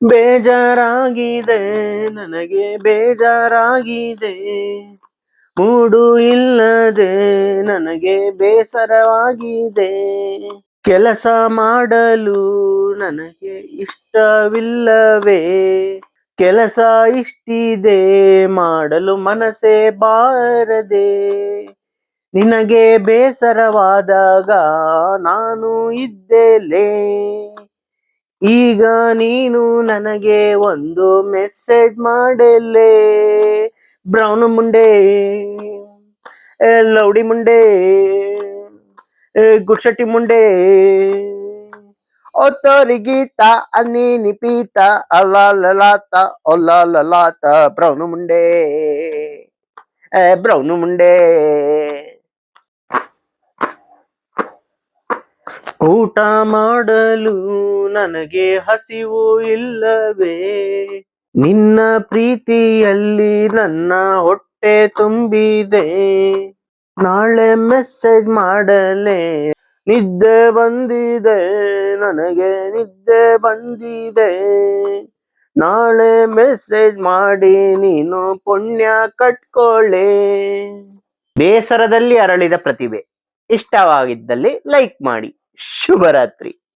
ಬೇಜಾರಾಗಿದೆ, ನನಗೆ ಬೇಜಾರಾಗಿದೆ, ಮೂಡು ಇಲ್ಲದೆ ನನಗೆ ಬೇಸರವಾಗಿದೆ. ಕೆಲಸ ಮಾಡಲು ನನಗೆ ಇಷ್ಟವಿಲ್ಲವೇ, ಕೆಲಸ ಇಷ್ಟಿದೆ ಮಾಡಲು ಮನಸ್ಸೇ ಬಾರದೆ. ನಿನಗೆ ಬೇಸರವಾದಾಗ ನಾನು ಇದ್ದೇಲೆ, ಈಗ ನೀನು ನನಗೆ ಒಂದು ಮೆಸೇಜ್ ಮಾಡಲೇ. ಬ್ರೌನ್ ಮುಂಡೆ, ಲೌಡಿ ಮುಂಡೆ, ಗುಡ್ಶೆಟ್ಟಿ ಮುಂಡೆ, ಒತ್ತೋರಿಗೀತ ಅನ್ನೀನಿ ಪೀತ ಅಲ್ಲಾಲಲಾತ ಒಲ್ಲಾಲಲಾತ. ಬ್ರೌನ್ ಮುಂಡೆ, ಬ್ರೌನ್ ಮುಂಡೆ. ಊಟ ಮಾಡಲು ನನಗೆ ಹಸಿವು ಇಲ್ಲವೇ, ನಿನ್ನ ಪ್ರೀತಿಯಲ್ಲಿ ನನ್ನ ಹೊಟ್ಟೆ ತುಂಬಿದೆ. ನಾಳೆ ಮೆಸೇಜ್ ಮಾಡಲೇ, ನಿದ್ದೆ ಬಂದಿದೆ ನನಗೆ ನಿದ್ದೆ ಬಂದಿದೆ. ನಾಳೆ ಮೆಸೇಜ್ ಮಾಡಿ ನೀನು ಪುಣ್ಯ ಕಟ್ಕೊಳ್ಳೆ. ಬೇಸರದಲ್ಲಿ ಅರಳಿದ ಪ್ರತಿಭೆ. ಇಷ್ಟವಾಗಿದ್ದಲ್ಲಿ ಲೈಕ್ ಮಾಡಿ. ಶುಭರಾತ್ರಿ.